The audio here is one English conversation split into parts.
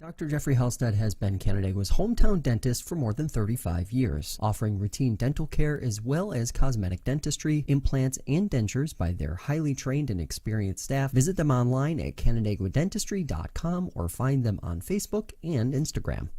Dr. Jeffrey Halstead has been Canandaigua's hometown dentist for more than 35 years, offering routine dental care as well as cosmetic dentistry, implants, and dentures by their highly trained and experienced staff. Visit them online at canandaiguadentistry.com or find them on Facebook and Instagram.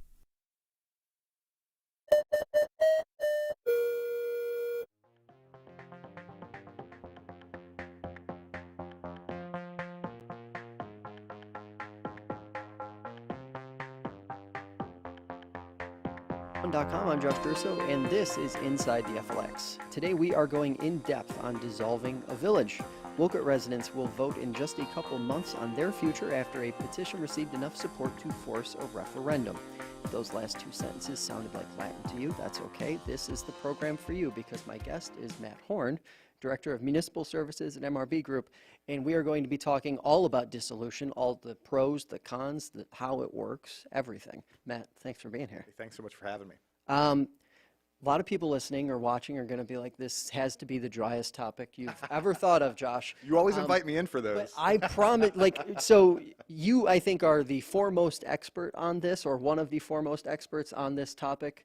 I'm Josh Durso, and this is Inside the FLX. Today we are going in depth on dissolving a village. Wolcott residents will vote in just a couple months on their future after a petition received enough support to force a referendum. If those last two sentences sounded like Latin to you, that's okay. This is the program for you because my guest is Matt Horn, Director of Municipal Services at MRB Group, and we are going to be talking all about dissolution, all the pros, the cons, how it works, everything. Matt, thanks for being here. Hey, thanks so much for having me. A lot of people listening or watching are going to be like, this has to be the driest topic you've ever thought of, Josh. You always invite me in for those. But I promise, so you, I think, are the foremost expert on this, or one of the foremost experts on this topic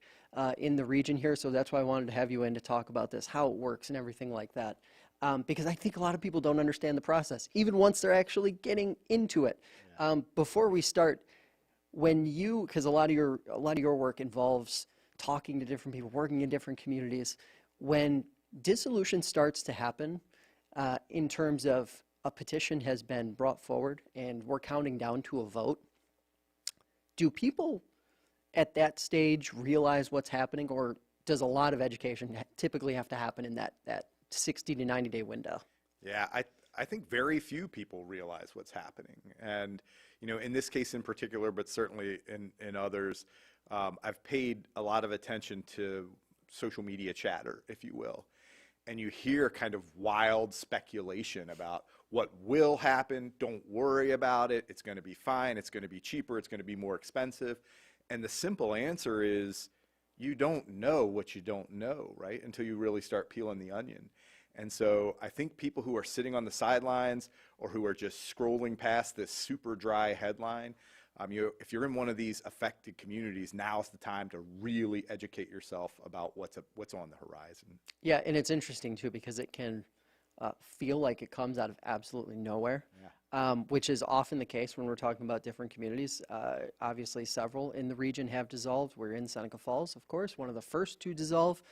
in the region here. So that's why I wanted to have you in to talk about this, how it works and everything like that. Because I think a lot of people don't understand the process, even once they're actually getting into it. Yeah. Before we start, because a lot of your work involves talking to different people, working in different communities, when dissolution starts to happen, in terms of a petition has been brought forward and we're counting down to a vote, do people at that stage realize what's happening, or does a lot of education typically have to happen in that 60 to 90 day window? Yeah, I think very few people realize what's happening. And, you know, in this case in particular, but certainly in others, I've paid a lot of attention to social media chatter, if you will. And you hear kind of wild speculation about what will happen. Don't worry about it. It's going to be fine. It's going to be cheaper. It's going to be more expensive. And the simple answer is you don't know what you don't know, right? Until you really start peeling the onion. And so I think people who are sitting on the sidelines or who are just scrolling past this super dry headline, if you're in one of these affected communities, now's the time to really educate yourself about what's on the horizon. Yeah, and it's interesting too because it can feel like it comes out of absolutely nowhere, which is often the case when we're talking about different communities. Obviously, several in the region have dissolved. We're in Seneca Falls, of course, one of the first to dissolve.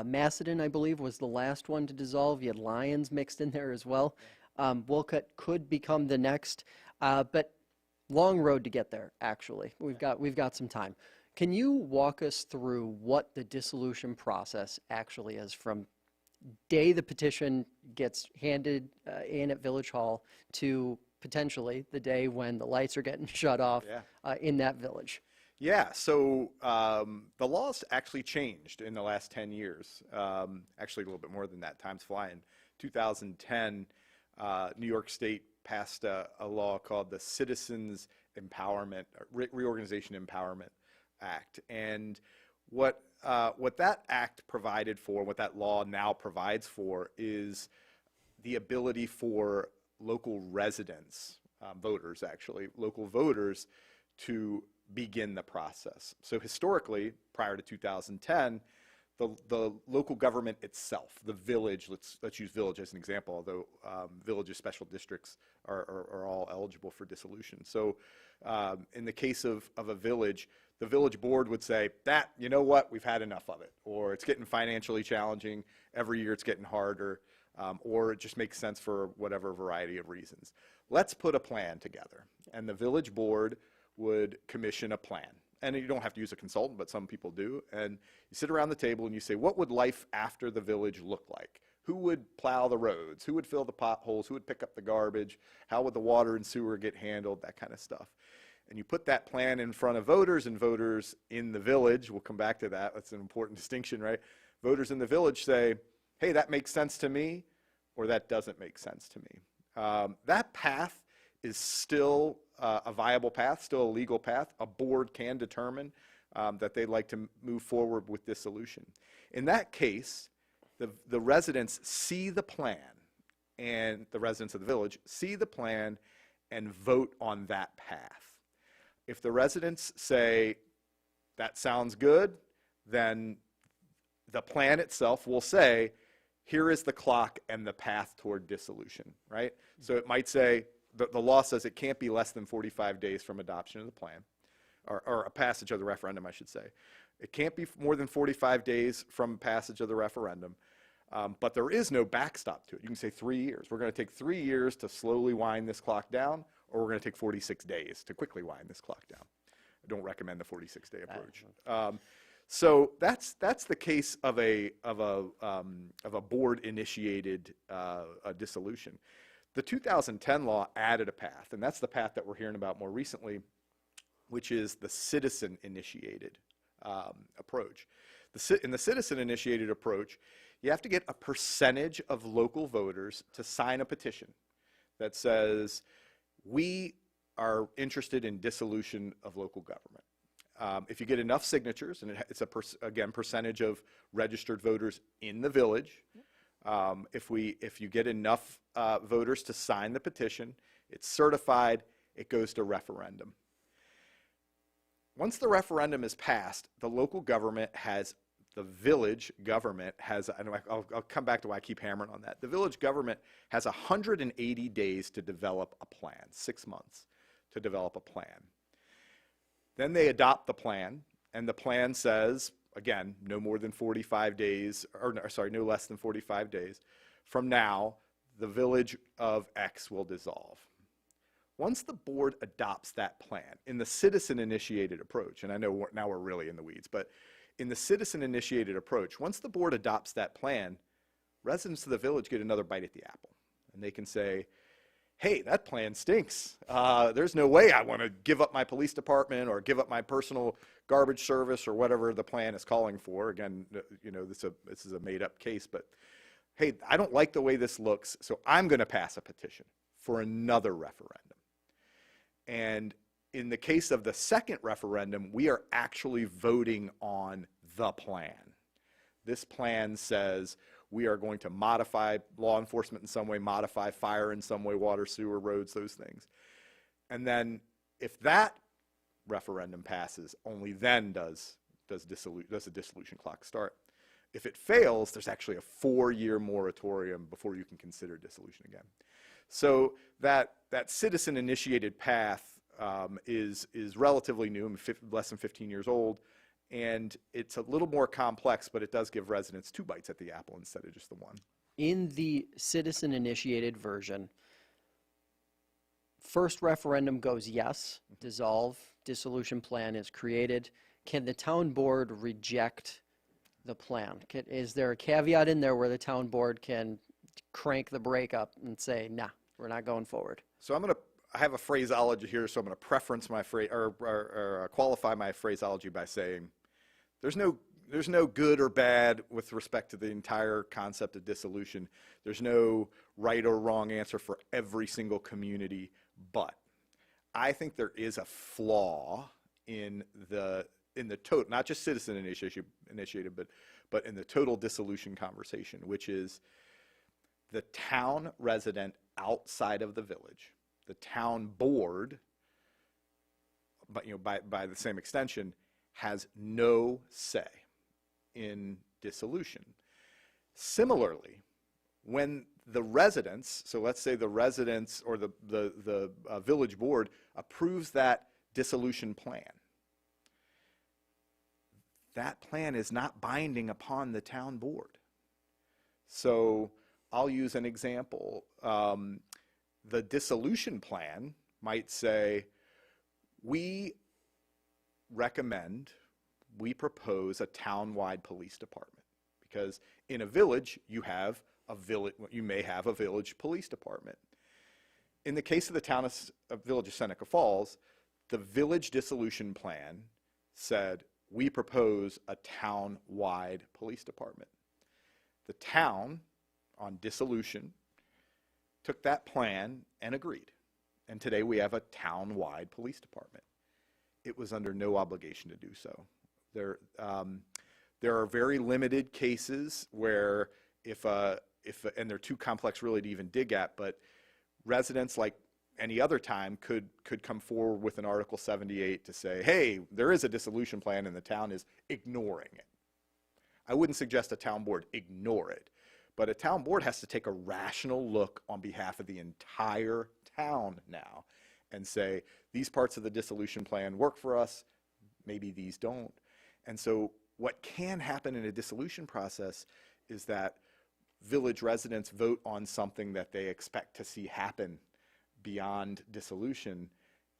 Macedon, I believe, was the last one to dissolve. You had Lyons mixed in there as well. Wolcott could become the next, but long road to get there, actually. We've got some time. Can you walk us through what the dissolution process actually is from day the petition gets handed in at Village Hall to potentially the day when the lights are getting shut off in that village? Yeah, so the laws actually changed in the last 10 years. Actually, a little bit more than that. Time's flying. 2010, New York State passed a law called the Citizens Empowerment, Reorganization Empowerment Act. And what that act provided for, what that law now provides for, is the ability for local residents, voters actually, local voters, to begin the process. So historically, prior to 2010, the local government itself, the village, let's use village as an example, although villages, special districts are all eligible for dissolution. So in the case of a village, the village board would say, you know what, we've had enough of it, or it's getting financially challenging, every year it's getting harder, or it just makes sense for whatever variety of reasons. Let's put a plan together. And the village board would commission a plan. And you don't have to use a consultant, but some people do. And you sit around the table and you say, what would life after the village look like? Who would plow the roads? Who would fill the potholes? Who would pick up the garbage? How would the water and sewer get handled? That kind of stuff. And you put that plan in front of voters, and voters in the village, we'll come back to that, that's an important distinction, right? Voters in the village say, hey, that makes sense to me, or that doesn't make sense to me. That path is still a viable path, still a legal path. A board can determine that they'd like to move forward with dissolution. In that case, the residents see the plan, and the residents of the village see the plan and vote on that path. If the residents say, that sounds good, then the plan itself will say, here is the clock and the path toward dissolution, right? So it might say, the law says it can't be less than 45 days from adoption of the plan, or a passage of the referendum, I should say. It can't be more than 45 days from passage of the referendum, but there is no backstop to it. You can say 3 years. We're going to take 3 years to slowly wind this clock down, or we're going to take 46 days to quickly wind this clock down. I don't recommend the 46-day approach. So that's the case of a board-initiated dissolution. The 2010 law added a path, and that's the path that we're hearing about more recently, which is the citizen-initiated approach. In the citizen-initiated approach, you have to get a percentage of local voters to sign a petition that says, we are interested in dissolution of local government. If you get enough signatures, and it's again, percentage of registered voters in the village, if you get enough voters to sign the petition, it's certified, it goes to referendum. Once the referendum is passed, the local government has, the village government has, and I'll come back to why I keep hammering on that. The village government has 180 days to develop a plan, 6 months to develop a plan. Then they adopt the plan, and the plan says, again, no more than 45 days, or sorry, no less than 45 days from now, the village of X will dissolve. Once the board adopts that plan in the citizen-initiated approach, and I know now we're really in the weeds, but in the citizen-initiated approach, once the board adopts that plan, residents of the village get another bite at the apple. And they can say, hey, that plan stinks. There's no way I want to give up my police department or give up my personal garbage service or whatever the plan is calling for. Again, you know, this is a made-up case, but hey, I don't like the way this looks, so I'm going to pass a petition for another referendum. And in the case of the second referendum, we are actually voting on the plan. This plan says we are going to modify law enforcement in some way, modify fire in some way, water, sewer, roads, those things. And then if that referendum passes, only then does the dissolution clock start. If it fails, there's actually a 4-year moratorium before you can consider dissolution again. So that citizen-initiated path is relatively new, less than 15 years old, and it's a little more complex, but it does give residents 2 bites at the apple instead of just the one. In the citizen-initiated version, first referendum goes yes, dissolve, dissolution plan is created. Can the town board reject the plan? Is there a caveat in there where the town board can crank the brake up and say, nah, we're not going forward? So I have a phraseology here, so I'm going to preference my phrase or qualify my phraseology by saying there's no good or bad with respect to the entire concept of dissolution. There's no right or wrong answer for every single community, but I think there is a flaw in the total, not just citizen initiated, but in the total dissolution conversation, which is the town resident outside of the village, the town board, but by the same extension, has no say in dissolution. Similarly, when the residents, so let's say the residents or the village board approves that dissolution plan, that plan is not binding upon the town board. So I'll use an example. The dissolution plan might say, we propose a town-wide police department, because in a village you may have a village police department. In the case of the town of Village of Seneca Falls, the village dissolution plan said, we propose a town-wide police department. The town, on dissolution, took that plan and agreed. And today we have a town-wide police department. It was under no obligation to do so. There are very limited cases where and they're too complex really to even dig at, but residents like, any other time could come forward with an Article 78 to say, hey, there is a dissolution plan and the town is ignoring it. I wouldn't suggest a town board ignore it, but a town board has to take a rational look on behalf of the entire town now and say, these parts of the dissolution plan work for us, maybe these don't. And so what can happen in a dissolution process is that village residents vote on something that they expect to see happen beyond dissolution,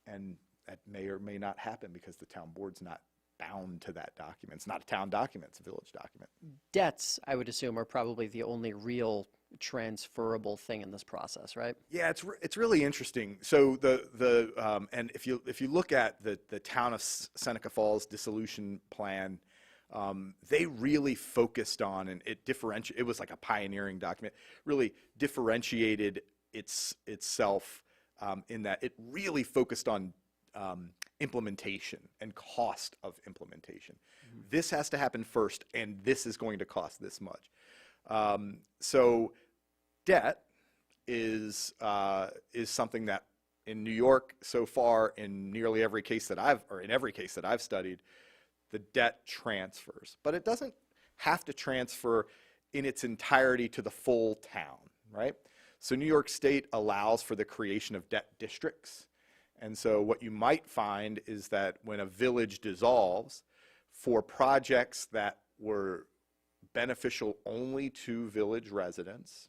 and that may or may not happen because the town board's not bound to that document. It's not a town document, it's a village document. Debts, I would assume, are probably the only real transferable thing in this process, right? Yeah, it's really interesting. So and if you look at the town of Seneca Falls dissolution plan, they really focused on, and it was like a pioneering document, really differentiated itself in that it really focused on implementation and cost of implementation. Mm-hmm. This has to happen first, and this is going to cost this much. So debt is something that in New York so far, in nearly every case that I've studied, the debt transfers, but it doesn't have to transfer in its entirety to the full town, right? So New York State allows for the creation of debt districts. And so what you might find is that when a village dissolves, for projects that were beneficial only to village residents,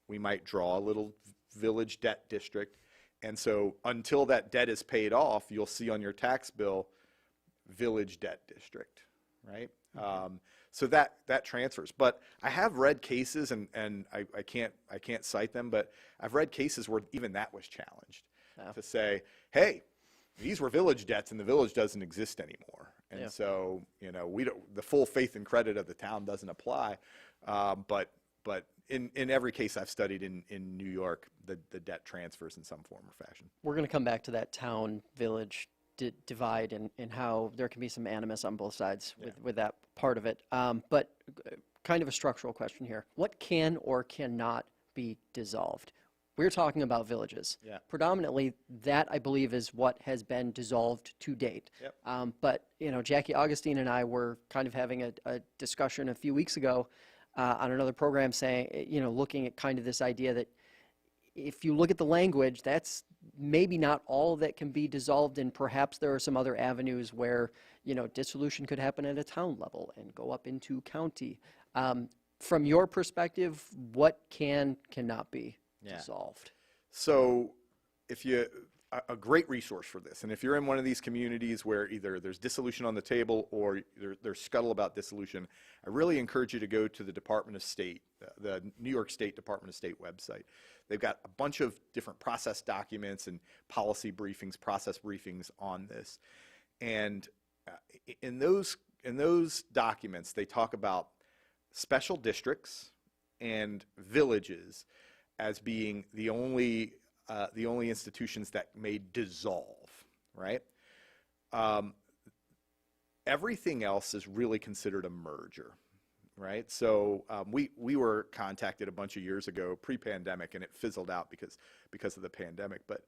we might draw a little village debt district. And so until that debt is paid off, you'll see on your tax bill, village debt district, right? Mm-hmm. So that transfers. But I have read cases, and I can't cite them, but I've read cases where even that was challenged. Yeah. To say, hey, these were village debts and the village doesn't exist anymore. And yeah. So, the full faith and credit of the town doesn't apply. But in every case I've studied in New York, the debt transfers in some form or fashion. We're going to come back to that town-village divide and how there can be some animus on both sides with that part of it. But kind of a structural question here. What can or cannot be dissolved? We're talking about villages. Yeah. Predominantly, that, I believe, is what has been dissolved to date. Yep. But, Jackie Augustine and I were kind of having a discussion a few weeks ago on another program saying, looking at kind of this idea that if you look at the language, that's maybe not all that can be dissolved, and perhaps there are some other avenues where, dissolution could happen at a town level and go up into county. From your perspective, what cannot be dissolved? So a great resource for this, and if you're in one of these communities where either there's dissolution on the table or there's scuttle about dissolution, I really encourage you to go to the Department of State, the New York State Department of State website. They've got a bunch of different process documents and policy briefings, process briefings on this. And in those documents, they talk about special districts and villages as being the only institutions that may dissolve, right? Everything else is really considered a merger, right? So we were contacted a bunch of years ago, pre-pandemic, and it fizzled out because of the pandemic. But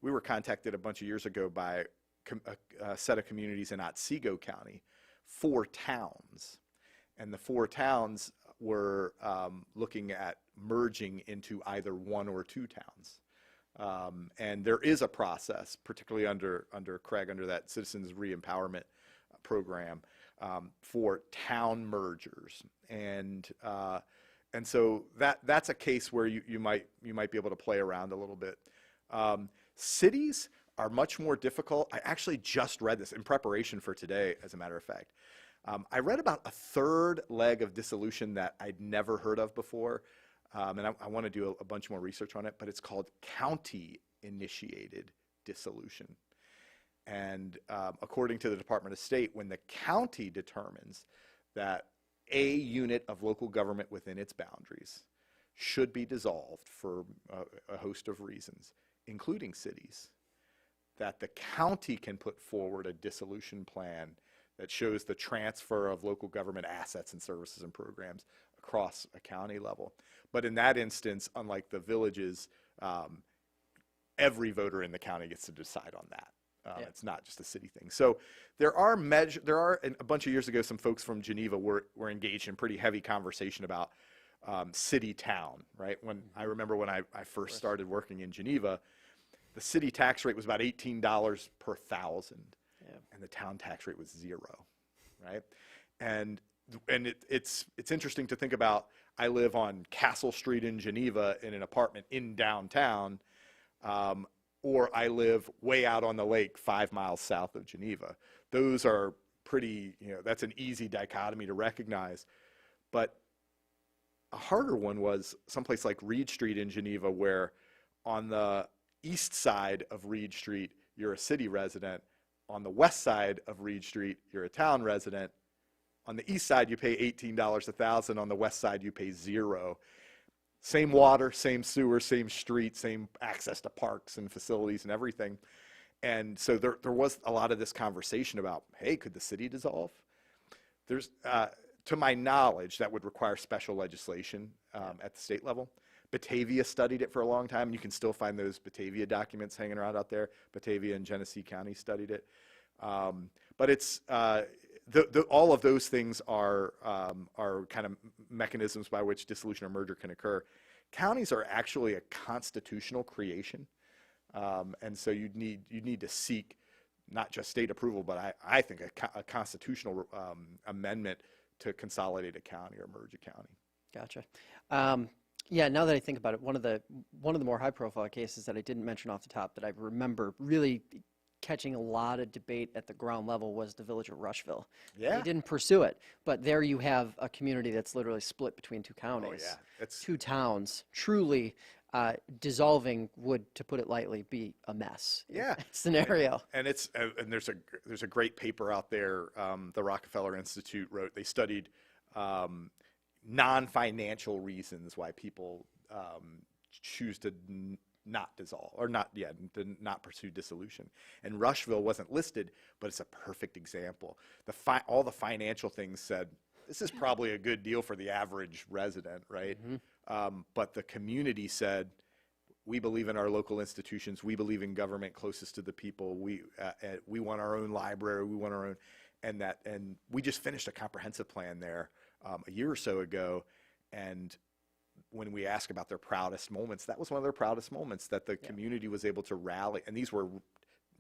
we were contacted a bunch of years ago by a set of communities in Otsego County, 4 towns, and the 4 towns were looking at merging into either 1 or 2 towns. And there is a process, particularly under Craig, under that Citizens Re-Empowerment program, for town mergers. And so that's a case where you might be able to play around a little bit. Cities are much more difficult. I actually just read this in preparation for today, as a matter of fact. I read about a 3rd leg of dissolution that I'd never heard of before. And I want to do a bunch more research on it, but it's called county-initiated dissolution. And according to the Department of State, when the county determines that a unit of local government within its boundaries should be dissolved for a host of reasons, including cities, that the county can put forward a dissolution plan that shows the transfer of local government assets and services and programs across a county level. But in that instance, unlike the villages, every voter in the county gets to decide on that. Yeah. It's not just a city thing. So there are a bunch of years ago, some folks from Geneva were engaged in pretty heavy conversation about city town, right? When I remember when I first started working in Geneva, the city tax rate was about $18 per thousand, and the town tax rate was 0, right? And it's interesting to think about. I live on Castle Street in Geneva in an apartment in downtown, or I live way out on the lake 5 miles south of Geneva. Those are pretty, that's an easy dichotomy to recognize. But a harder one was someplace like Reed Street in Geneva, where on the east side of Reed Street, you're a city resident. On the west side of Reed Street, you're a town resident. On the east side, you pay $18 a thousand. On the west side, you pay 0. Same water, same sewer, same street, same access to parks and facilities and everything. And so there was a lot of this conversation about, hey, could the city dissolve? There's, to my knowledge, that would require special legislation at the state level. Batavia studied it for a long time, and you can still find those Batavia documents hanging around out there. Batavia and Genesee County studied it. But it's, all of those things are kind of mechanisms by which dissolution or merger can occur. Counties are actually a constitutional creation, and so you'd need to seek not just state approval, but I think a constitutional amendment to consolidate a county or merge a county. Gotcha. Yeah, now that I think about it, one of the more high-profile cases that I didn't mention off the top that I remember really catching a lot of debate at the ground level was the village of Rushville. Yeah. They didn't pursue it, but there you have a community that's literally split between 2 counties. Oh, yeah. It's 2 towns. Truly, dissolving would, to put it lightly, be a mess. Yeah. Scenario. And there's a great paper out there the Rockefeller Institute wrote. They studied non-financial reasons why people choose to not dissolve or to not pursue dissolution. And Rushville wasn't listed, but it's a perfect example. All the financial things said this is probably a good deal for the average resident, right? Mm-hmm. But the community said, we believe in our local institutions. We believe in government closest to the people. We want our own library. We want our own, and we just finished a comprehensive plan there a year or so ago, and when we ask about their proudest moments, that was one of their proudest moments, that the community was able to rally, and these were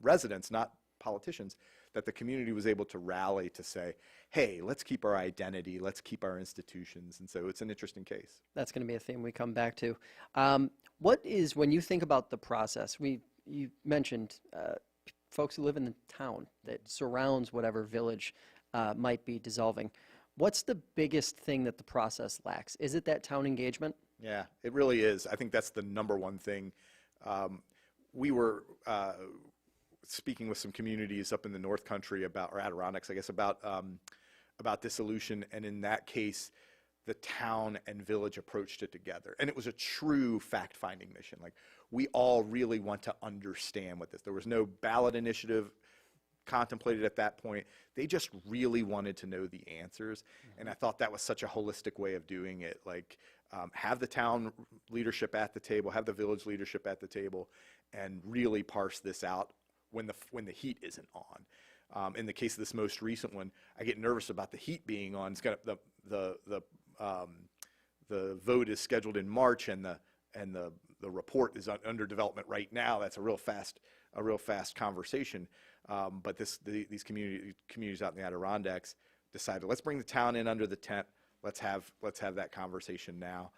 residents, not politicians, that the community was able to rally to say, hey, let's keep our identity, let's keep our institutions. And so it's an interesting case. That's going to be a theme we come back to. What is, when you think about the process, you mentioned folks who live in the town that surrounds whatever village might be dissolving. What's the biggest thing that the process lacks? Is it that town engagement? Yeah, it really is. I think that's the number one thing. We were speaking with some communities up in the North Country or Adirondacks, I guess, about dissolution, and in that case, the town and village approached it together. And it was a true fact-finding mission. Like, we all really want to understand what this. There was no ballot initiative contemplated at that point. They just really wanted to know the answers. Mm-hmm. And I thought that was such a holistic way of doing it. Like, have the town leadership at the table, have the village leadership at the table, and really parse this out when the heat isn't on. In the case of this most recent one, I get nervous about the heat being on. It's got the vote is scheduled in March, and the report is under development right now. That's a real fast conversation. But these communities out in the Adirondacks decided, let's bring the town in under the tent. Let's have that conversation now.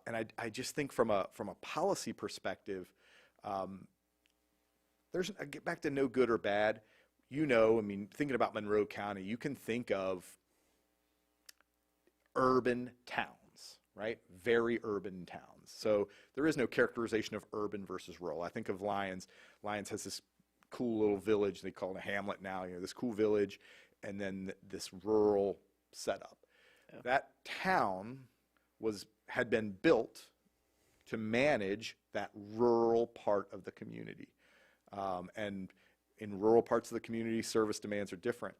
And I just think from a policy perspective, I get back to no good or bad. I mean, thinking about Monroe County, you can think of urban towns, right? Very urban towns. So there is no characterization of urban versus rural. I think of Lyons. Lyons has this cool little village. They call it a hamlet now. This cool village, and then this rural setup. Yeah. That town had been built to manage that rural part of the community, and in rural parts of the community, service demands are different.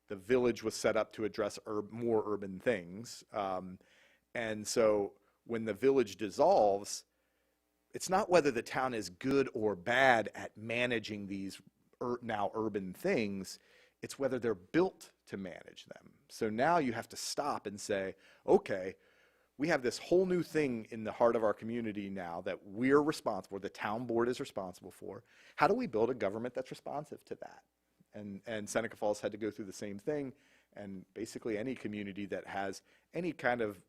The village was set up to address more urban things, and so when the village dissolves, it's not whether the town is good or bad at managing these now urban things, it's whether they're built to manage them. So now you have to stop and say, okay, we have this whole new thing in the heart of our community now that we're responsible, the town board is responsible for. How do we build a government that's responsive to that? And Seneca Falls had to go through the same thing, and basically any community that has any kind of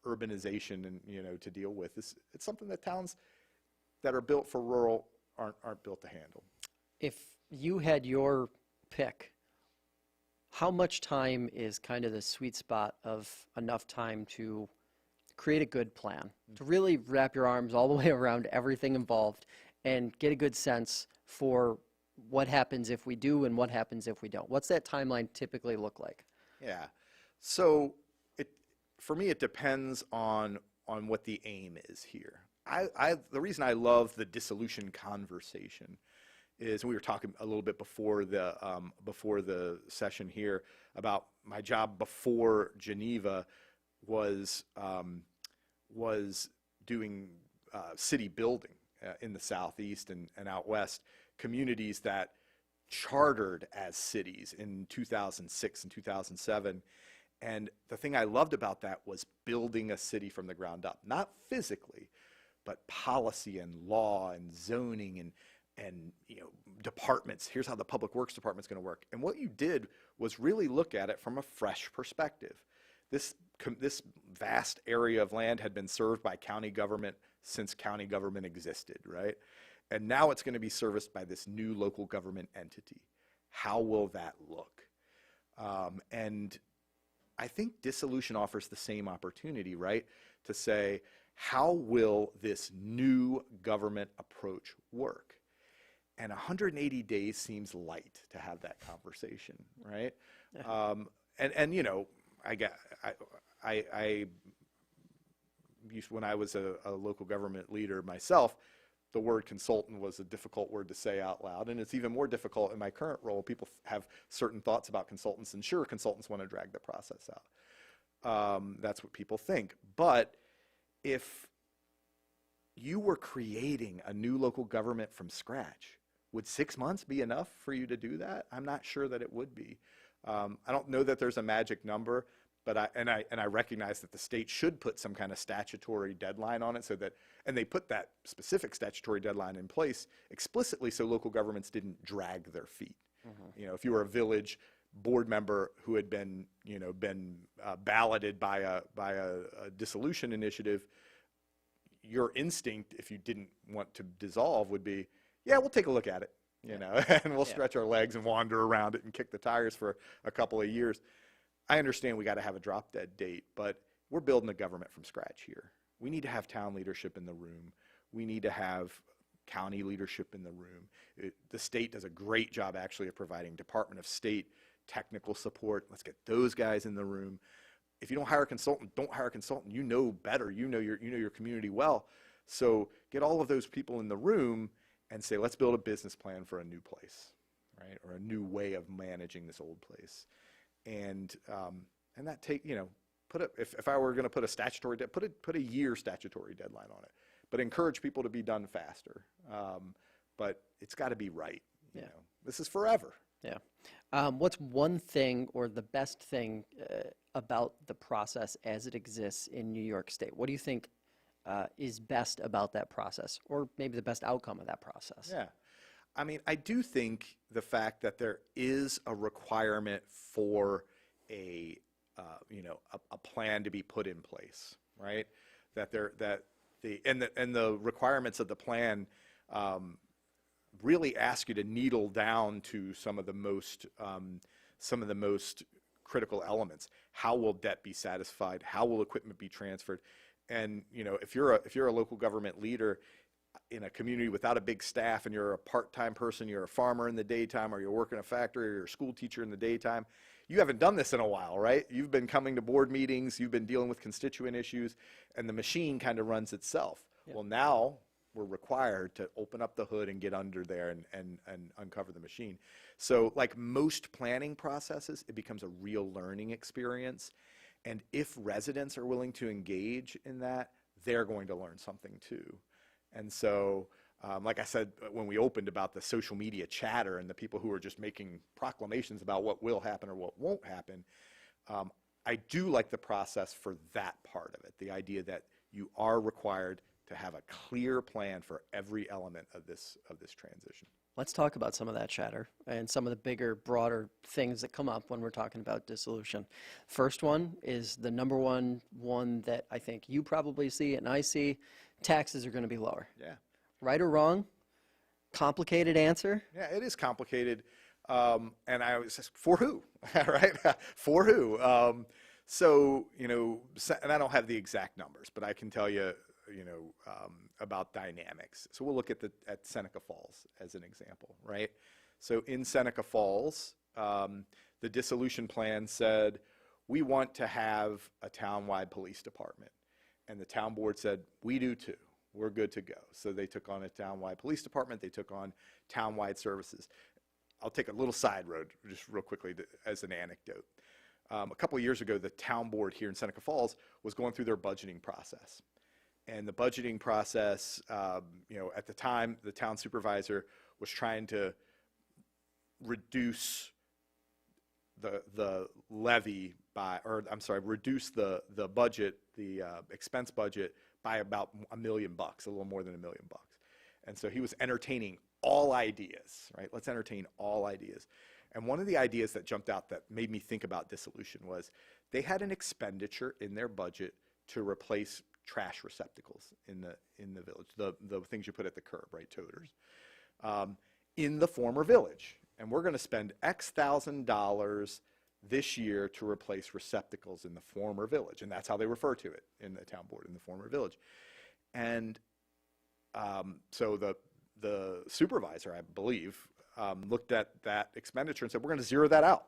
urbanization and to deal with, it's something that towns that are built for rural aren't built to handle. If you had your pick, how much time is kind of the sweet spot of enough time to create a good plan, to really wrap your arms all the way around everything involved and get a good sense for what happens if we do and what happens if we don't? What's that timeline typically look like? Yeah. So for me, it depends on what the aim is here. The reason I love the dissolution conversation is, we were talking a little bit before the session here about my job before Geneva was doing city building in the Southeast and out West, communities that chartered as cities in 2006 and 2007. And the thing I loved about that was building a city from the ground up, not physically, but policy and law and zoning and departments. Here's how the public works department's going to work. And what you did was really look at it from a fresh perspective. This vast area of land had been served by county government since county government existed, right? And now it's going to be serviced by this new local government entity. How will that look? And I think dissolution offers the same opportunity, right? To say, how will this new government approach work? And 180 days seems light to have that conversation, right? I used, when I was a local government leader myself, the word consultant was a difficult word to say out loud, and it's even more difficult in my current role. People have certain thoughts about consultants, and sure, consultants want to drag the process out. That's what people think. But if you were creating a new local government from scratch, would 6 months be enough for you to do that? I'm not sure that it would be. I don't know that there's a magic number, but I recognize that the state should put some kind of statutory deadline on it, so that, and they put that specific statutory deadline in place explicitly so local governments didn't drag their feet. Mm-hmm. If you were a village board member who had been balloted by a dissolution initiative, your instinct, if you didn't want to dissolve, would be, yeah, we'll take a look at it, and we'll stretch our legs and wander around it and kick the tires for a couple of years. I understand we got to have a drop dead date, but we're building a government from scratch here. We need to have town leadership in the room. We need to have county leadership in the room. The state does a great job actually of providing Department of State technical support. Let's get those guys in the room. If you don't hire a consultant, don't hire a consultant. You know better. You know your community well. So get all of those people in the room and say, let's build a business plan for a new place, right? Or a new way of managing this old place. And that if I were going to put a statutory put a year statutory deadline on it, but encourage people to be done faster. But it's got to be right. You know, this is forever. Yeah. What's one thing or the best thing about the process as it exists in New York State? What do you think is best about that process, or maybe the best outcome of that process? Yeah. I mean, I do think the fact that there is a requirement for a plan to be put in place, right? That the requirements of the plan really ask you to needle down to some of the most critical elements. How will debt be satisfied? How will equipment be transferred? And if you're a local government leader in a community without a big staff, and you're a part-time person, you're a farmer in the daytime, or you're working a factory, or you're a school teacher in the daytime, you haven't done this in a while, right? You've been coming to board meetings, you've been dealing with constituent issues, and the machine kind of runs itself. Yeah. Well, now we're required to open up the hood and get under there and uncover the machine. So like most planning processes, it becomes a real learning experience. And if residents are willing to engage in that, they're going to learn something too. And so, like I said, when we opened about the social media chatter and the people who are just making proclamations about what will happen or what won't happen, I do like the process for that part of it. The idea that you are required to have a clear plan for every element of this transition. Let's talk about some of that chatter and some of the bigger, broader things that come up when we're talking about dissolution. First one is the number one that I think you probably see and I see. Taxes are going to be lower. Yeah. Right or wrong? Complicated answer? Yeah, it is complicated. And I was just, for who? Right? For who? So, and I don't have the exact numbers, but I can tell you, about dynamics. So we'll look at Seneca Falls as an example, right? So in Seneca Falls, the dissolution plan said, we want to have a town-wide police department. And the town board said, we do too. We're good to go. So they took on a town-wide police department. They took on town-wide services. I'll take a little side road just real quickly as an anecdote. A couple of years ago, the town board here in Seneca Falls was going through their budgeting process. And the budgeting process, at the time, the town supervisor was trying to reduce the levy by, or I'm sorry, reduce the budget, the expense budget by about $1 million, a little more than $1 million. And so he was entertaining all ideas, right? Let's entertain all ideas. And one of the ideas that jumped out that made me think about dissolution was they had an expenditure in their budget to replace trash receptacles in the village, the things you put at the curb, right, toters, in the former village. And we're going to spend X thousand dollars this year to replace receptacles in the former village. And that's how they refer to it in the town board, in the former village. And so the supervisor, I believe, looked at that expenditure and said, we're going to zero that out.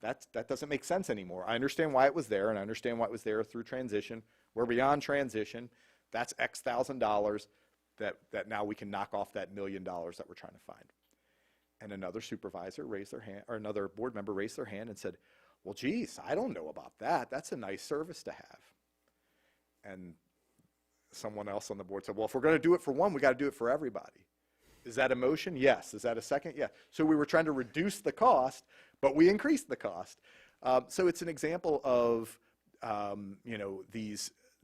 That doesn't make sense anymore. I understand why it was there, and I understand why it was there through transition. We're beyond transition. That's X thousand dollars that now we can knock off that $1 million that we're trying to find. And another supervisor raised their hand, or another board member raised their hand and said, well, geez, I don't know about that. That's a nice service to have. And someone else on the board said, well, if we're going to do it for one, we got to do it for everybody. Is that a motion? Yes. Is that a second? Yeah. So we were trying to reduce the cost, but we increased the cost. So it's an example of,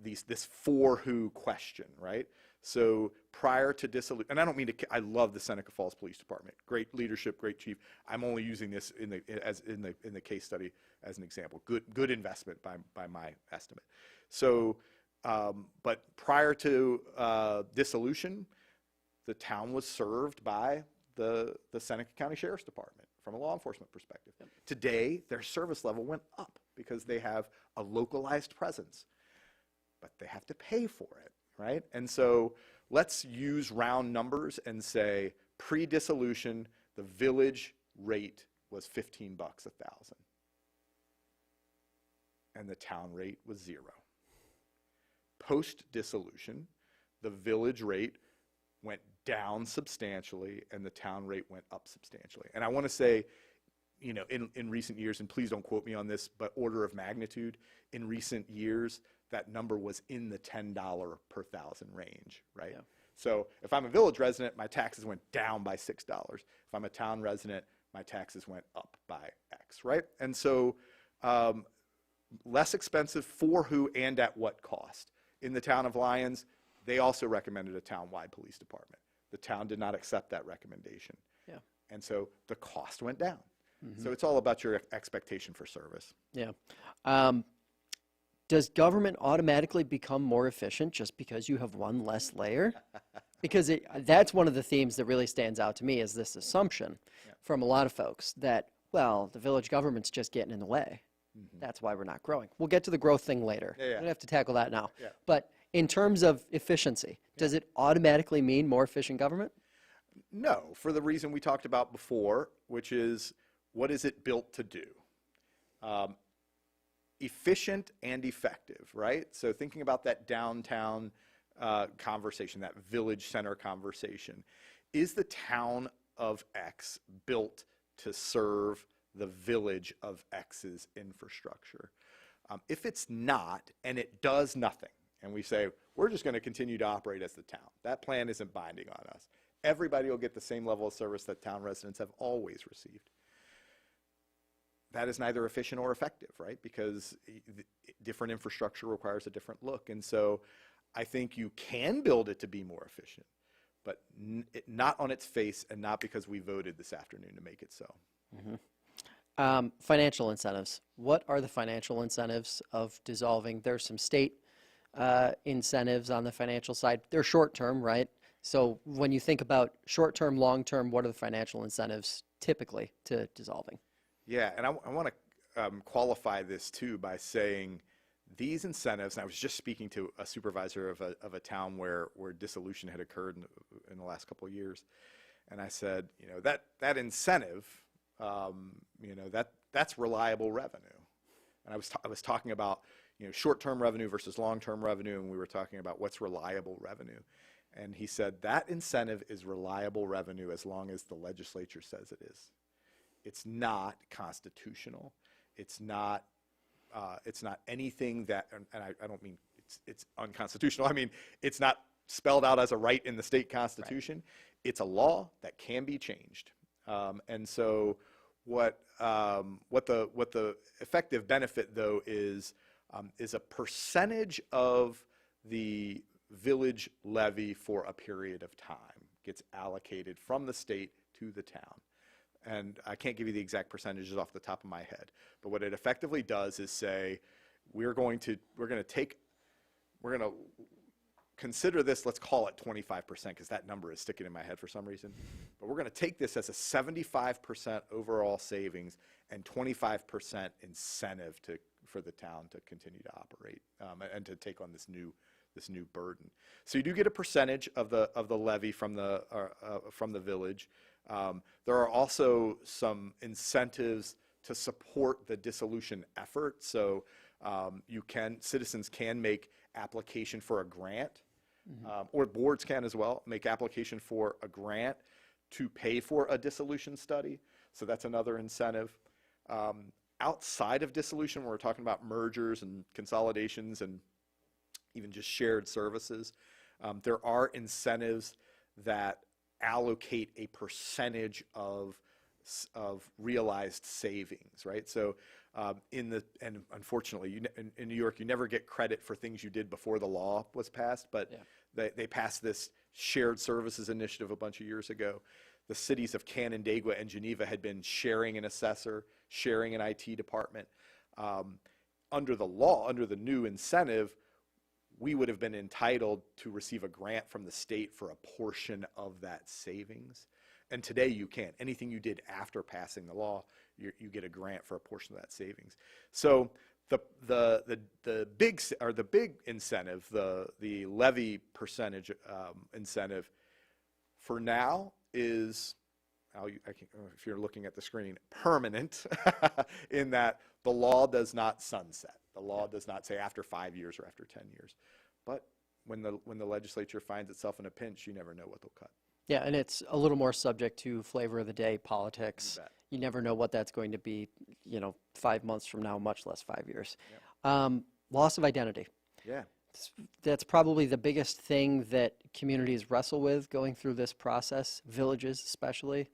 this for who question, right? So prior to dissolution, and I don't mean to, I love the Seneca Falls Police Department. Great leadership, great chief. I'm only using this in the case study as an example. Good investment by my estimate. So, but prior to dissolution, the town was served by the Seneca County Sheriff's Department from a law enforcement perspective. Yep. Today, their service level went up because they have a localized presence, but they have to pay for it, right? And so let's use round numbers and say pre-dissolution, the village rate was $15 a thousand, and the town rate was 0. Post-dissolution, the village rate went down substantially and the town rate went up substantially. And I want to say, in recent years, and please don't quote me on this, but order of magnitude, in recent years, that number was in the $10 per thousand range, right? Yeah. So if I'm a village resident, my taxes went down by $6. If I'm a town resident, my taxes went up by X, right? And so less expensive for who and at what cost. In the town of Lyons, they also recommended a town-wide police department. The town did not accept that recommendation. Yeah. And so the cost went down. Mm-hmm. So it's all about your expectation for service. Yeah. Does government automatically become more efficient just because you have one less layer? Because that's one of the themes that really stands out to me is this assumption from a lot of folks that, well, the village government's just getting in the way. Mm-hmm. That's why we're not growing. We'll get to the growth thing later. We don't have to tackle that now. Yeah. But in terms of efficiency, does it automatically mean more efficient government? No, for the reason we talked about before, which is what is it built to do? Efficient and effective, right? So thinking about that downtown conversation, that village center conversation, is the town of X built to serve the village of X's infrastructure? If it's not, and it does nothing, and we say, we're just going to continue to operate as the town. That plan isn't binding on us. Everybody will get the same level of service that town residents have always received. That is neither efficient or effective, right? Because different infrastructure requires a different look. And so I think you can build it to be more efficient, but not on its face and not because we voted this afternoon to make it so. Financial incentives. What are the financial incentives of dissolving? There's some state incentives on the financial side. They're short-term, right? So when you think about short-term, long-term, what are the financial incentives typically to dissolving? Yeah, and I want to qualify this too by saying these incentives, and I was just speaking to a supervisor of a town where dissolution had occurred in the last couple of years, and I said, you know, that incentive, you know, that's reliable revenue. And I was talking about, you know, short-term revenue versus long-term revenue, and we were talking about what's reliable revenue. And he said that incentive is reliable revenue as long as the legislature says it is. It's not constitutional. It's not anything that, and I don't mean it's unconstitutional. I mean, it's not spelled out as a right in the state constitution. Right. It's a law that can be changed. And so what the effective benefit though is a percentage of the village levy for a period of time gets allocated from the state to the town. And I can't give you the exact percentages off the top of my head, but what it effectively does is say, we're going to consider this, let's call it 25%, because that number is sticking in my head for some reason. But we're going to take this as a 75% overall savings and 25% incentive for the town to continue to operate and to take on this new burden. So you do get a percentage of the levy from the village. There are also some incentives to support the dissolution effort. So citizens can make application for a grant, or boards can as well, make application for a grant to pay for a dissolution study. So that's another incentive. Outside of dissolution, when we're talking about mergers and consolidations and even just shared services, there are incentives that allocate a percentage of realized savings, right? So and unfortunately, in New York, you never get credit for things you did before the law was passed, but they passed this shared services initiative a bunch of years ago. The cities of Canandaigua and Geneva had been sharing an assessor, sharing an IT department. Under the law, under the new incentive, we would have been entitled to receive a grant from the state for a portion of that savings. And today you can't. Anything you did after passing the law, you get a grant for a portion of that savings. So the big incentive, the levy percentage incentive, for now is, if you're looking at the screen, permanent in that the law does not sunset. The law does not say after 5 years or after 10 years. But when the legislature finds itself in a pinch, you never know what they'll cut. Yeah, and it's a little more subject to flavor of the day, politics. You never know what that's going to be, 5 months from now, much less 5 years. Yep. Loss of identity. Yeah. That's probably the biggest thing that communities wrestle with going through this process, villages especially.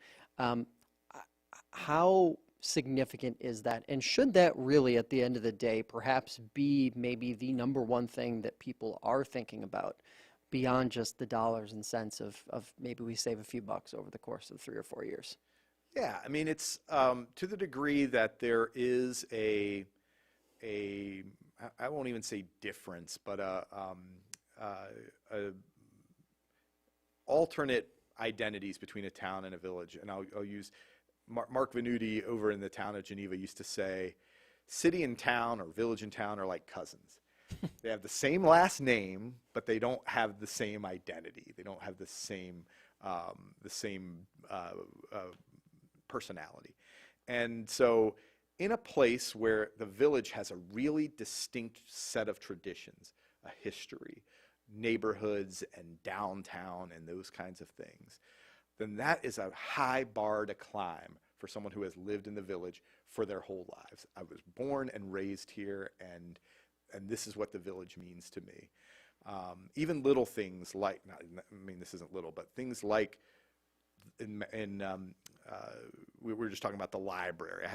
How significant is that? And should that really, at the end of the day, perhaps be maybe the number one thing that people are thinking about beyond just the dollars and cents of maybe we save a few bucks over the course of 3 or 4 years? Yeah, I mean, it's to the degree that there is I won't even say difference, but alternate identities between a town and a village. And I'll use Mark Venuti over in the town of Geneva used to say, city and town or village and town are like cousins. They have the same last name, but they don't have the same identity. They don't have the same personality. And so in a place where the village has a really distinct set of traditions, a history, neighborhoods and downtown and those kinds of things, then that is a high bar to climb for someone who has lived in the village for their whole lives. I was born and raised here, and this is what the village means to me. Even little things like, not, I mean, this isn't little, but things like we were just talking about the library.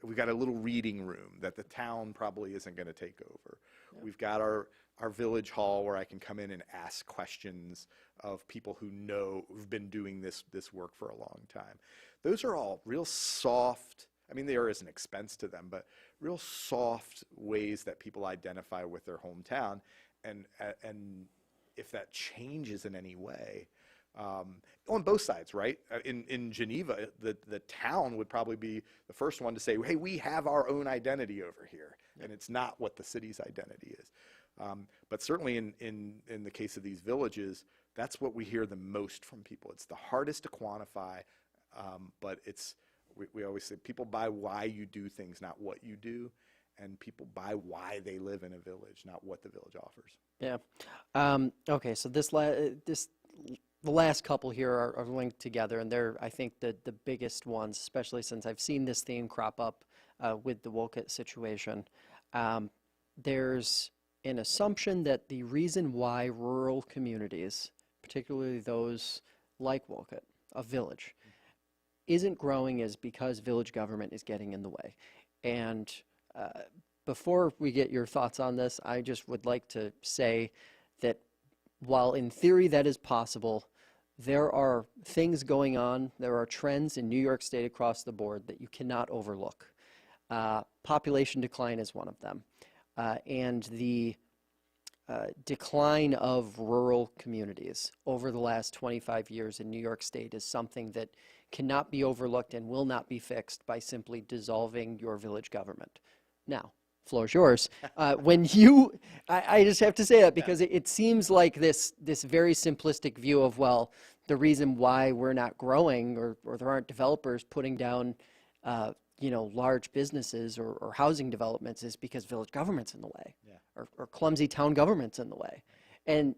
We got a little reading room that the town probably isn't going to take over. Yep. We've got our village hall where I can come in and ask questions of people who've been doing this work for a long time. Those are all real soft, I mean, there is an expense to them, but real soft ways that people identify with their hometown. And if that changes in any way, on both sides, right? In Geneva, the town would probably be the first one to say, hey, we have our own identity over here, and it's not what the city's identity is. But certainly in the case of these villages, that's what we hear the most from people. It's the hardest to quantify, but we always say people buy why you do things, not what you do. And people buy why they live in a village, not what the village offers. Yeah. Okay, so the last couple here are linked together, and they're, I think, the biggest ones, especially since I've seen this theme crop up with the Wolcott situation. There's an assumption that the reason why rural communities, particularly those like Wolcott, a village, isn't growing is because village government is getting in the way. And before we get your thoughts on this, I just would like to say that while in theory that is possible, there are things going on, there are trends in New York State across the board that you cannot overlook. Population decline is one of them. And the decline of rural communities over the last 25 years in New York State is something that cannot be overlooked and will not be fixed by simply dissolving your village government. Now, floor's yours. When you, I just have to say that because it seems like this very simplistic view of, well, the reason why we're not growing or there aren't developers putting down, large businesses or housing developments is because village government's in the way, or clumsy town government's in the way. And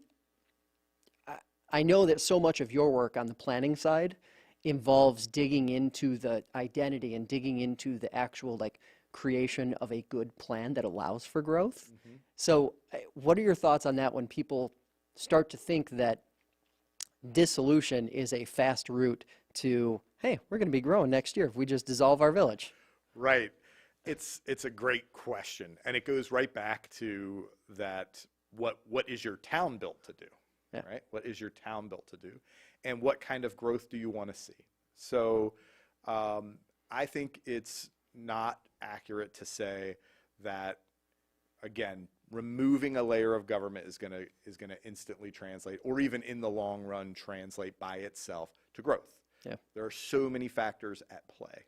I know that so much of your work on the planning side involves digging into the identity and digging into the actual creation of a good plan that allows for growth. Mm-hmm. So what are your thoughts on that when people start to think that dissolution is a fast route to, hey, we're going to be growing next year if we just dissolve our village? Right. It's a great question. And it goes right back to that, what is your town built to do? Yeah. Right? What is your town built to do? And what kind of growth do you want to see? So I think it's not accurate to say that, again, removing a layer of government is going to instantly translate, or even in the long run translate by itself to growth. Yeah. There are so many factors at play.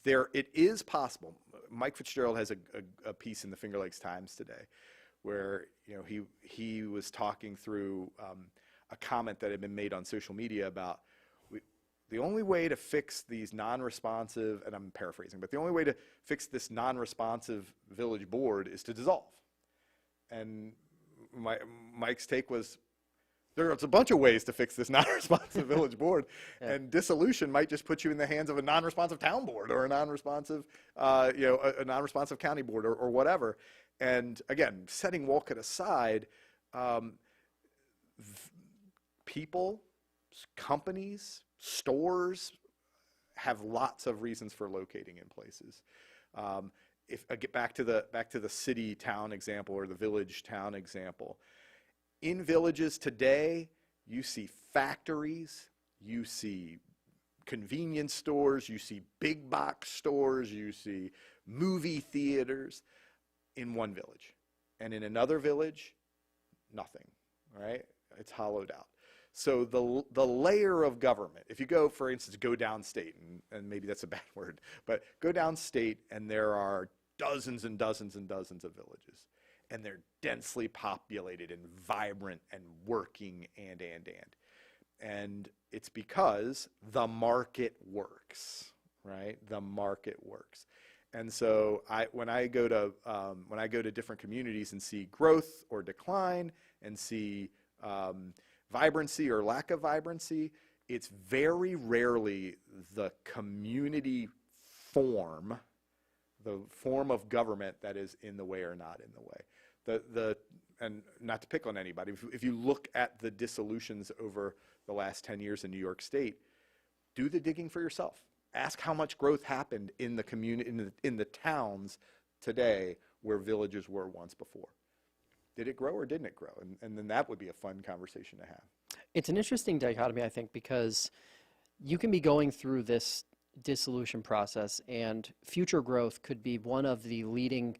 It is possible. Mike Fitzgerald has a piece in the Finger Lakes Times today where he was talking through a comment that had been made on social media about the only way to fix these non-responsive, and I'm paraphrasing, but the only way to fix this non-responsive village board is to dissolve. And Mike's take was, there's a bunch of ways to fix this non-responsive village board, and dissolution might just put you in the hands of a non-responsive town board or a non-responsive, a non-responsive county board or whatever. And again, setting Wolcott aside, people, companies, stores have lots of reasons for locating in places. If I get back to the city town example or the village town example, in villages today, you see factories, you see convenience stores, you see big box stores, you see movie theaters in one village. And in another village, nothing, right? It's hollowed out. So the layer of government, if you go, for instance, go downstate, and maybe that's a bad word, but go downstate and there are dozens and dozens and dozens of villages. And they're densely populated and vibrant and working and it's because the market works, right? The market works. And so when I go to different communities and see growth or decline and see vibrancy or lack of vibrancy, it's very rarely the community form, the form of government that is in the way or not in the way. and not to pick on anybody, if you look at the dissolutions over the last 10 years in New York State, do the digging for yourself. Ask how much growth happened in the community, in the towns today where villages were once before. Did it grow or didn't it grow? And then that would be a fun conversation to have. It's an interesting dichotomy, I think, because you can be going through this dissolution process and future growth could be one of the leading,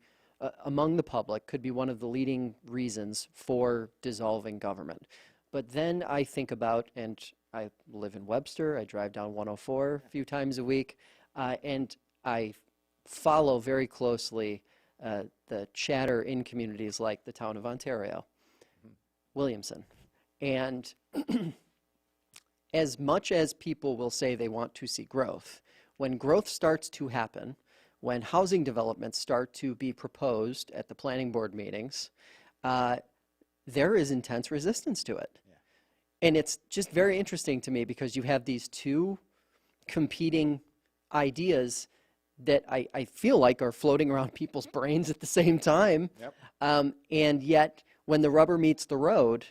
among the public, could be one of the leading reasons for dissolving government. But then I think about, and I live in Webster, I drive down 104 a few times a week, and I follow very closely the chatter in communities like the town of Ontario, Williamson. And as much as people will say they want to see growth, when growth starts to happen, when housing developments start to be proposed at the planning board meetings, there is intense resistance to it. Yeah. And it's just very interesting to me because you have these two competing ideas that I feel like are floating around people's brains at the same time. Yep. And yet, when the rubber meets the road,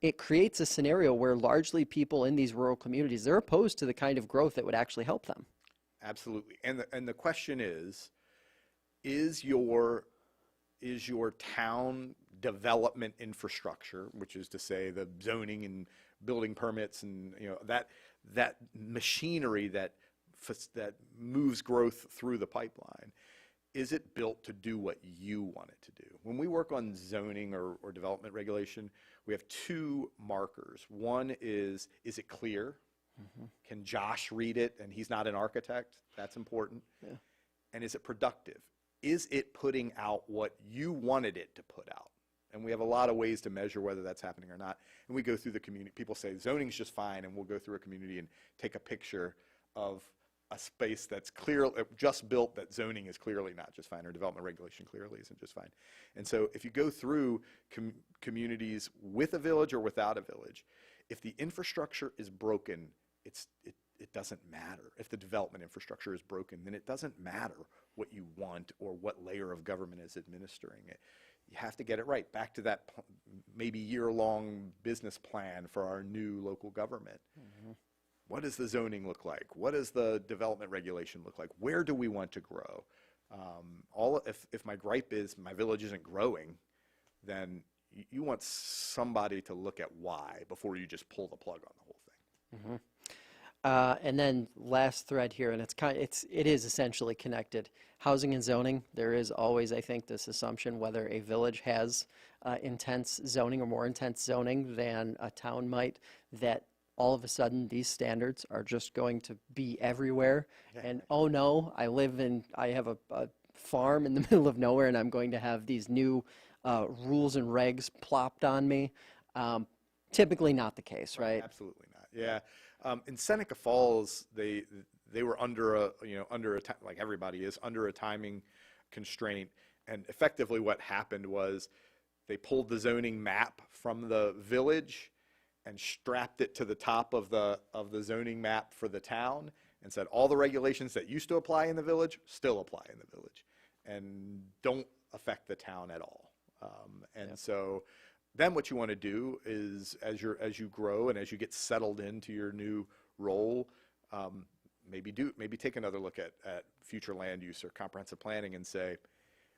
it creates a scenario where largely people in these rural communities, they're opposed to the kind of growth that would actually help them. Absolutely. And the question is your town development infrastructure, which is to say the zoning and building permits and that machinery that moves growth through the pipeline, is it built to do what you want it to do? When we work on zoning or development regulation, we have two markers. One is it clear? Mm-hmm. Can Josh read it and he's not an architect? That's important. Yeah. And is it productive? Is it putting out what you wanted it to put out? And we have a lot of ways to measure whether that's happening or not. And we go through the community. People say zoning's just fine, and we'll go through a community and take a picture of a space that's clear, just built, that zoning is clearly not just fine, or development regulation clearly isn't just fine. And so if you go through communities with a village or without a village, if the infrastructure is broken, it doesn't matter. If the development infrastructure is broken, then it doesn't matter what you want or what layer of government is administering it. You have to get it right. Back to that maybe year-long business plan for our new local government. Mm-hmm. What does the zoning look like? What does the development regulation look like? Where do we want to grow? If my gripe is my village isn't growing, then you want somebody to look at why before you just pull the plug on the whole thing. Mm-hmm. And then last thread here, and it is essentially connected. Housing and zoning. There is always, I think, this assumption whether a village has intense zoning or more intense zoning than a town might, that all of a sudden these standards are just going to be everywhere. Yeah. And oh no, I have a farm in the middle of nowhere, and I'm going to have these new rules and regs plopped on me. Typically not the case, right? Absolutely not. Yeah. In Seneca Falls, they were under like everybody is, under a timing constraint, and effectively what happened was they pulled the zoning map from the village and strapped it to the top of the zoning map for the town, and said all the regulations that used to apply in the village still apply in the village, and don't affect the town at all. So then what you want to do is, as you grow and as you get settled into your new role, maybe take another look at future land use or comprehensive planning and say,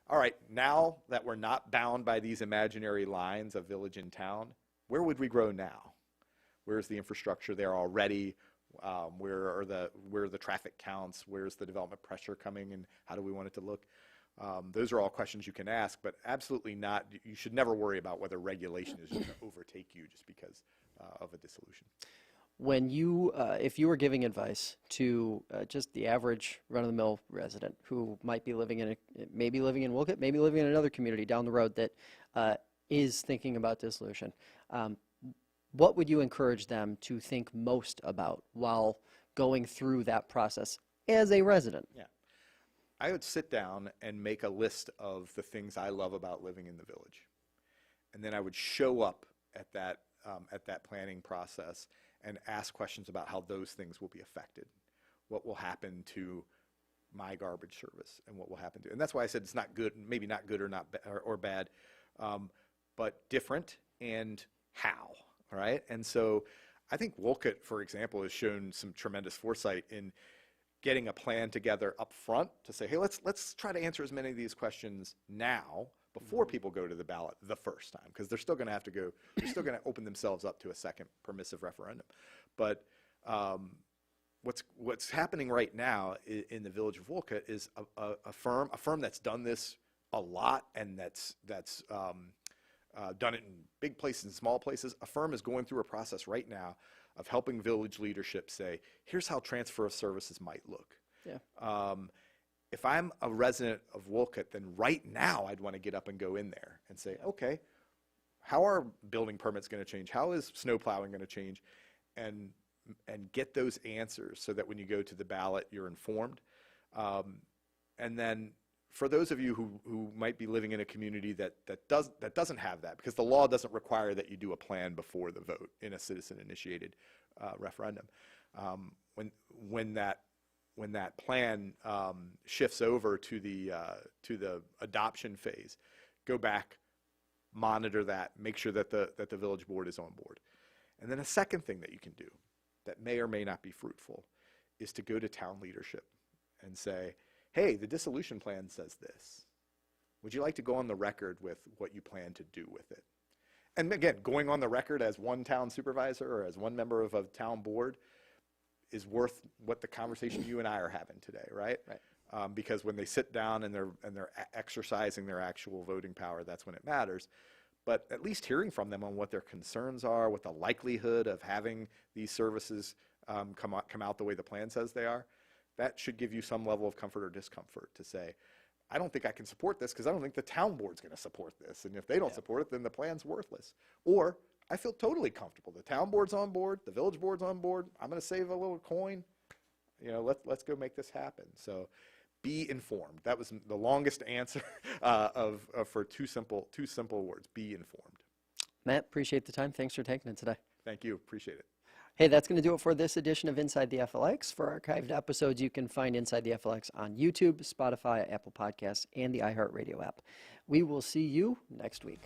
all right, now that we're not bound by these imaginary lines of village and town, where would we grow now? Where's the infrastructure there already? Where are the traffic counts? Where's the development pressure coming, and how do we want it to look? Those are all questions you can ask, but absolutely not. You should never worry about whether regulation is going to overtake you just because of a dissolution. When you, if you were giving advice to just the average run-of-the-mill resident who might be living in Wolcott, maybe living in another community down the road that is thinking about dissolution, what would you encourage them to think most about while going through that process as a resident? Yeah. I would sit down and make a list of the things I love about living in the village. And then I would show up at that planning process and ask questions about how those things will be affected. What will happen to my garbage service, and what will happen to, and that's why I said it's not good, maybe not good or not or bad. but different, and how, right? And so I think Wolcott, for example, has shown some tremendous foresight in getting a plan together up front to say, hey, let's try to answer as many of these questions now before people go to the ballot the first time, because they're still going to have to go, they're still going to open themselves up to a second permissive referendum. But what's happening right now in the village of Wolcott is a firm that's done this a lot, and that's done it in big places and small places. A firm is going through a process right now of helping village leadership say, here's how transfer of services might look. Yeah. If I'm a resident of Wolcott, then right now I'd want to get up and go in there and say, okay, how are building permits going to change? How is snow plowing going to change? And get those answers so that when you go to the ballot, you're informed. And then for those of you who might be living in a community that doesn't have that, because the law doesn't require that you do a plan before the vote in a citizen-initiated referendum. When that plan shifts over to the adoption phase, go back, monitor that, make sure that the village board is on board. And then a second thing that you can do that may or may not be fruitful is to go to town leadership and say, hey, the dissolution plan says this. Would you like to go on the record with what you plan to do with it? And again, going on the record as one town supervisor or as one member of a town board is worth what the conversation you and I are having today, right? Right. Because when they sit down and they're exercising their actual voting power, that's when it matters. But at least hearing from them on what their concerns are, what the likelihood of having these services come out the way the plan says they are, that should give you some level of comfort or discomfort to say, I don't think I can support this because I don't think the town board's going to support this. And if they don't support it, then the plan's worthless. Or I feel totally comfortable. The town board's on board. The village board's on board. I'm going to save a little coin. You know, let's go make this happen. So be informed. That was the longest answer for two simple words. Be informed. Matt, appreciate the time. Thanks for taking it today. Thank you. Appreciate it. Hey, that's going to do it for this edition of Inside the FLX. For archived episodes, you can find Inside the FLX on YouTube, Spotify, Apple Podcasts, and the iHeartRadio app. We will see you next week.